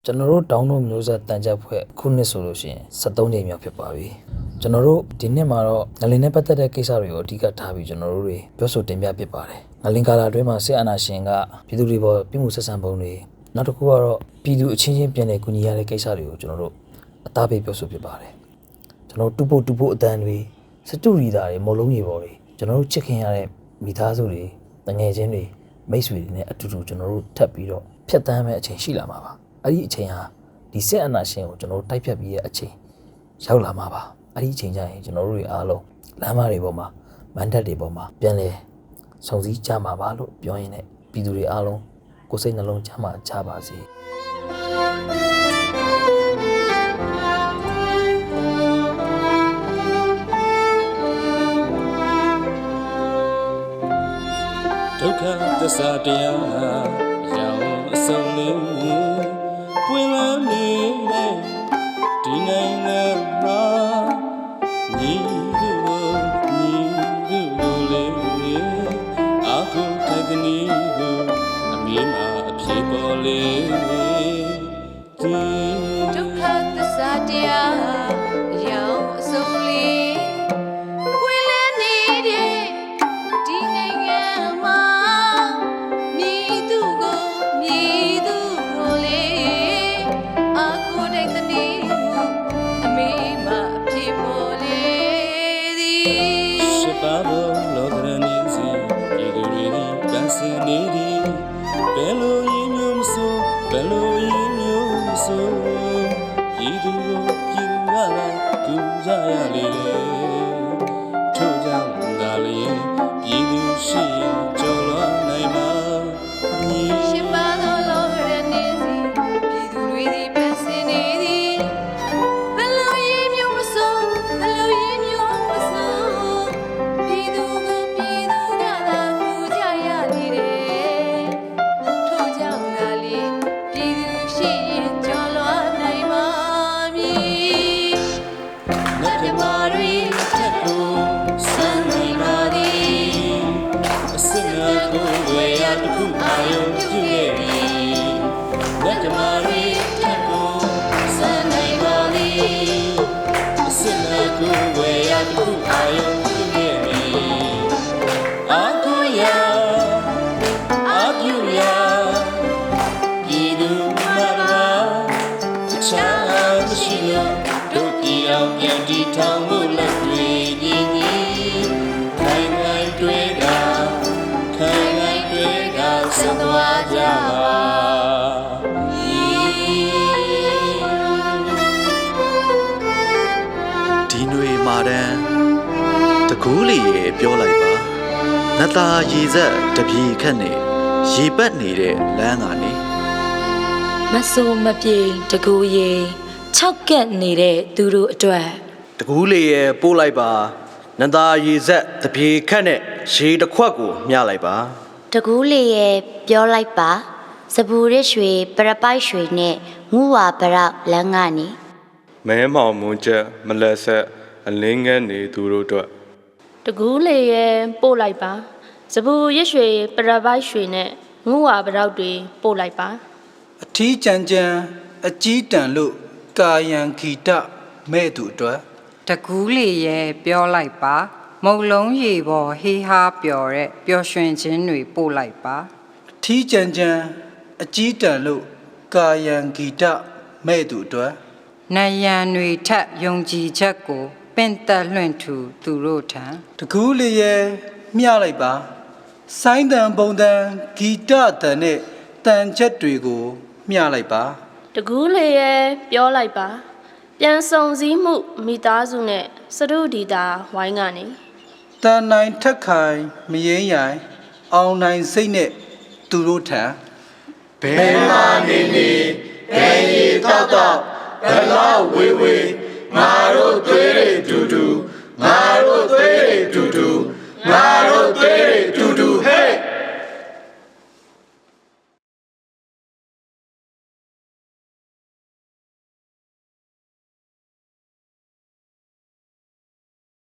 ကျွန်တော်တို့တောင်းတို့မျိုးဆက်တန်ကြပ်ဖွဲ့ခုနှစ်ဆိုလို့ရှိရင်73ချိန်မြောက်ဖြစ်ပါပြီကျွန်တော်တို့ဒီနှစ်မှာတော့ငလင်နဲ့ပတ်သက်တဲ့ကိစ္စတွေကိုအဓိကထားပြီးကျွန်တော်တို့တွေပြောဆိုတင်ပြဖြစ်ပါတယ်ငလင်ကာလအတွင်းမှာစစ်အာဏာရှင်ကပြည်သူတွေပေါ်ပြည်မှုဆက်ဆံပုံတွေနောက်တစ်ခုကတော့ပြည်သူအချင်းချင်းပြန်လည်ကူညီရတဲ့ကိစ္စတွေကိုကျွန်တော်တို့အသားပေးပြောဆိုဖြစ်ပါတယ်ကျွန်တော်တူဖို့အတန်တွေစတူရီတာတွေမလုံးကြီးပေါ်တွေကျွန်တော်တို့ချစ်ခင်ရတဲ့မိသားစုတွေတငယ်ချင်းတွေမိတ်ဆွေတွေနဲ့အတူတူကျွန်တော်တို့ထပ်ပြီးတော့ဖြတ်တန်းမဲ့အချိန်ရှိလာမှာပါအဲ့ဒီအချိန်ဟာဒီစစ်အာဏာရှင်ကိုကျွန်တော်တို့တိုက်ဖြတ်ပြီးတဲ့အချိန်ရောက်လာမှာပါအဲ့ဒီအချိန်ကျရင်ကျွန်တော်တို့တွေအားလုံးလမ်းမတွေပေါ်မှာမန်တက်တွေပေါ်မှာပြန်လဲဆုံစည်းကြမှာပါလို့ပြောရင်းနဲ့ပြည်သူတွေအားလုံးကိုယ်စိတ်နှလုံးချမ်းသာကြပါစေဒုက္ခသစ္စာတရားရောင်အစုံလေးပွင့်လန်းနေတဲ့ဒီနိုင်ငံမှာညီသူလေးအခုထိုက်တဲ့နီးကိုအမေးမှာအပြေပေါ်လေးဒုက္ခသစ္စာတရားရောင်အစုံလေးပွင့်လန်းနေတဲ့ဒီနိုင်ငံမှာမြည်သူကိုလေးအခုထိုက်တဲ့နီးကိုအမေးမှာအပြေပေါ်လေးသည်ရှစ်ပါးသောလောကရန်ဤစီဒီလူတွေပန်းစင်နေသည်ဘယ်လိုရင်းမျိုးမဆိုဘယ်လိုရင်းမျိုးမဆိုဤသူကိုပြည်သူကလာကူကြရလေထို့ကြောင့်ဒါလေးပြည်သူရှိရင်ကြော်လွှားနိုင်မှာရှစ်ပါးသောလောကရန်ဤစီပြည်သူတွေသည်ပန်းစင်နေသည်ဘယ်လိုရင်းမျိုးမဆိုဘယ်လိုရင်းမျိုးမဆိုပြည်သူကသာကူကြရလေထို့ကြောင့်ဒါလေးပြည်သူရှိရင်ကြော်လွှားနိုင်ပါမည်လက်ပြမာတွေထက်ကိုစံနိုင်ပါသည်အစင်အကိုဝေရတခုအာယုံပြုခဲ့ပြီလက်ကြမာရီထက်ကိုစံနိုင်ပါသည်အစင်အကိုဝေရတခုအာယုံပြုခဲ့ပြီအာကိုရအာပြုရပြည်သူမတော်တခြားမရှိလို့တို့ပြည်အောင်ပြန်တည်ထောင်မှုလက်တွေညီညီခိုင်ခိုင်တွေ့တာခိုင်ခိုင်တွေ့တာဆက်သွားကြပါဒီຫນွေမာတန်းတကူးလေးရေပြောလိုက်ပါနတ်သားရေဆက်တပြေခက်နေရေပတ်နေတဲ့လမ်းကနေ မဆိုးမပြေတကူရေ6ကက်နေတဲ့သူတို့အတွက် တကူးလေးရေပို့လိုက်ပါနတ်သားရေဆက်တပြေခက်နဲ့ရေတစ်ခွက်ကိုမျှလိုက်ပါ တကူလေးရဲ့ပြောလိုက်ပါစပူရရွှေပရပိုက်ရွှေနဲ့ငူဝါပရောက်လမ်းကနေ မဲမောင်မွန်းချက်မလက်ဆက်အလင်းငယ်နေသူတို့အတွက် တကူးလေးရဲ့ပို့လိုက်ပါစပူရရွှေပရပိုက်ရွှေနဲ့ငူဝါပရောက်တွေပို့လိုက်ပါအထီးကြံကြံအကြီးတန်လို့ကာယံဂီတမဲ့သူအတွက် တကူးလေးရဲ့ပြောလိုက်ပါမုံလုံးရေပေါ်ဟေးဟားပျော်တဲ့ပျော်ရွှင်ခြင်းတွေပို့လိုက်ပါ အထီးကြံကြံအကြီးတန်လို့ကာယံဂီတမဲ့သူအတွက် နယံတွေထက်ယုံကြည်ချက်ကိုပင့်သက်လွှင့်ထူသူတို့ထံ တကူးလေးရဲ့မျှလိုက်ပါဆိုင်းတန်ပုံတန်ဂီတတန်နဲ့တန်ချက်တွေကိုမျှလိုက်ပါ တကူးလေးရဲ့ပြောလိုက်ပါပြန်စုံစည်းမှုမိသားစုနဲ့စရုဒီတာဝိုင်းကနေ တန်နိုင်ထက်ခိုင်မရင်းရိုင်အောင်နိုင်စိတ်နဲ့သူတို့ထံ ဘယ်မှာနေနေဘယ်ရီတော့ဘယ်လောက်ဝေးဝေးငါတို့သွေးတွေတူတူငါတို့သွေးတွေတူတူငါတို့သွေးတွေ